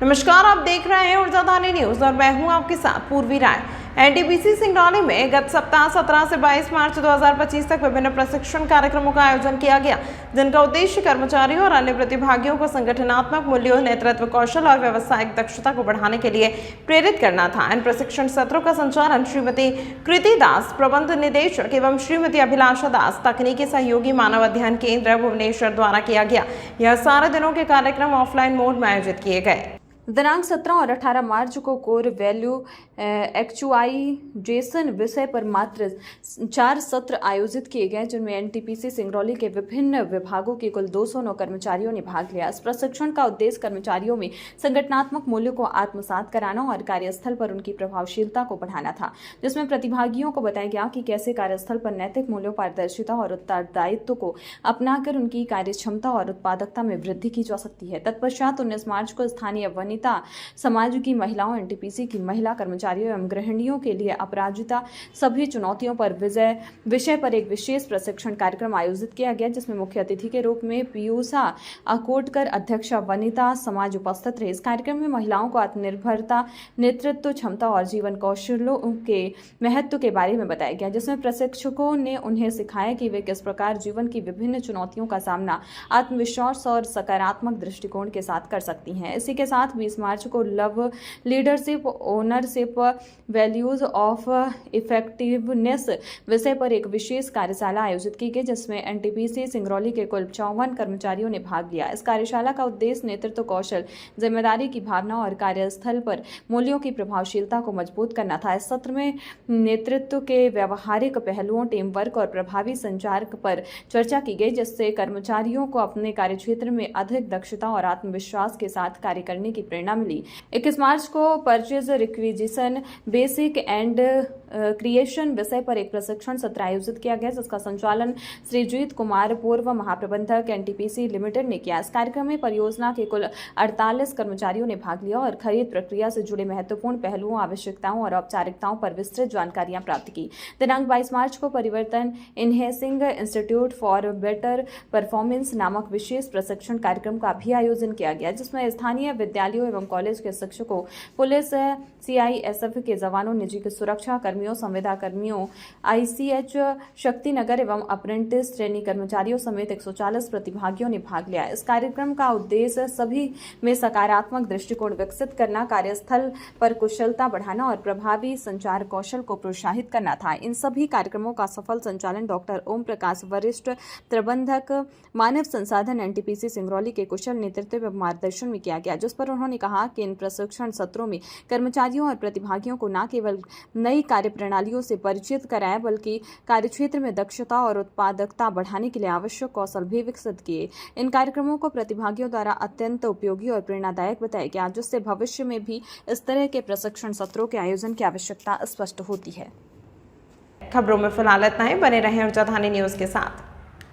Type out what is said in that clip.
नमस्कार, आप देख रहे हैं ऊर्जाधानी न्यूज और मैं हूं आपके साथ पूर्वी राय। एनटीपीसी सिंगरौली में गत सप्ताह 17 से 22 मार्च 2025 तक विभिन्न प्रशिक्षण कार्यक्रमों का आयोजन किया गया, जिनका उद्देश्य कर्मचारियों और अन्य प्रतिभागियों को संगठनात्मक मूल्यों, नेतृत्व कौशल और व्यावसायिक दक्षता को बढ़ाने के लिए प्रेरित करना था। इन प्रशिक्षण सत्रों का संचालन श्रीमती कृति दास, प्रबंध निदेशक, एवं श्रीमती अभिलाषा दास, तकनीकी सहयोगी, मानव अध्ययन केंद्र, भुवनेश्वर द्वारा किया गया। यह सारे दिनों के कार्यक्रम ऑफलाइन मोड में आयोजित किए गए। दिनांक 17 और 18 मार्च को कोर वैल्यू एक्चुआइजेशन विषय पर मात्र 4 सत्र आयोजित किए गए, जिनमें एनटीपीसी सिंगरौली के विभिन्न विभागों के कुल 209 कर्मचारियों ने भाग लिया। इस प्रशिक्षण का उद्देश्य कर्मचारियों में संगठनात्मक मूल्यों को आत्मसात कराना और कार्यस्थल पर उनकी प्रभावशीलता को बढ़ाना था, जिसमें प्रतिभागियों को बताया गया कि कैसे कार्यस्थल पर नैतिक मूल्यों, पारदर्शिता और उत्तरदायित्व को अपनाकर उनकी कार्यक्षमता और उत्पादकता में वृद्धि की जा सकती है। तत्पश्चात 19 मार्च को स्थानीय वनिता समाज की महिलाओं, एनटीपीसी की महिला कर्मचारियों एवं गृहिणियों के लिए अपराजिता सभी चुनौतियों पर विषय पर एक विशेष प्रशिक्षण कार्यक्रम आयोजित किया गया, जिसमें मुख्य अतिथि के रूप में पीयूषा अकोटकर, अध्यक्षा वनिता समाज उपस्थित रहे। इस कार्यक्रम में महिलाओं को आत्मनिर्भरता, नेतृत्व क्षमता और जीवन कौशलों के महत्व के बारे में बताया गया, जिसमें प्रशिक्षकों ने उन्हें सिखाया कि वे किस प्रकार जीवन की विभिन्न चुनौतियों का सामना आत्मविश्वास और सकारात्मक दृष्टिकोण के साथ कर सकती हैं। इसी के साथ 20 मार्च को love, leadership, ownership, values of effectiveness विषय पर एक विशेष कार्यशाला आयोजित की गई, जिसमें एनटीपीसी सिंगरौली के कुल 54 कर्मचारियों ने भाग लिया। इस कार्यशाला का उद्देश्य नेतृत्व कौशल, जिम्मेदारी की भावना और कार्यस्थल पर मूल्यों की प्रभावशीलता को मजबूत करना था। इस सत्र में नेतृत्व के व्यवहारिक पहलुओं, टीम वर्क और प्रभावी संचार पर चर्चा की गई, जिससे कर्मचारियों को अपने कार्यक्षेत्र में अधिक दक्षता और आत्मविश्वास के साथ कार्य करने की प्रेरणा मिली। 21 मार्च को purchase requisition, basic and creation विषय पर एक प्रशिक्षण सत्र आयोजित किया गया, जिसका संचालन श्रीजीत कुमार, पूर्व महाप्रबंधक, एनटीपीसी लिमिटेड ने किया। इस कार्यक्रम में परियोजना के कुल 48 कर्मचारियों ने भाग लिया और खरीद प्रक्रिया से जुड़े महत्वपूर्ण पहलुओं, आवश्यकताओं और औपचारिकताओं पर विस्तृत जानकारियां प्राप्त की। दिनांक 22 मार्च को परिवर्तन इनहेसिंग इंस्टीट्यूट फॉर बेटर परफॉर्मेंस नामक विशेष प्रशिक्षण कार्यक्रम का भी आयोजन किया गया, जिसमें स्थानीय विद्यालयों एवं कॉलेज के शिक्षकों, पुलिस, सीआईएसएफ के जवानों, निजी सुरक्षा कर्मियों, संविदा कर्मियों, आईसीएच शक्तिनगर एवं अप्रेंटिस ट्रेनी कर्मचारियों समेत 140 प्रतिभागियों ने भाग लिया। इस कार्यक्रम का उद्देश्य सभी में सकारात्मक दृष्टिकोण विकसित करना, कार्यस्थल पर कुशलता बढ़ाना और प्रभावी संचार कौशल को प्रोत्साहित करना था। इन सभी कार्यक्रमों का सफल संचालन डॉक्टर ओम प्रकाश, वरिष्ठ प्रबंधक मानव संसाधन, एनटीपीसी सिंगरौली के कुशल नेतृत्व एवं मार्गदर्शन में किया गया, जिस पर उन्होंने कहा कि इन प्रशिक्षण सत्रों में कर्मचारियों और प्रतिभागियों को न केवल नई कार्यप्रणालियों से परिचित कराया, बल्कि कार्यक्षेत्र में दक्षता और उत्पादकता बढ़ाने के लिए आवश्यक कौशल भी विकसित किए। इन कार्यक्रमों को प्रतिभागियों द्वारा अत्यंत उपयोगी और प्रेरणादायक बताया गया, जिससे भविष्य में भी इस तरह के प्रशिक्षण सत्रों के आयोजन की आवश्यकता स्पष्ट होती है। खबरों में फिलहाल इतना ही। बने रहें ऊर्जाधानी न्यूज के साथ।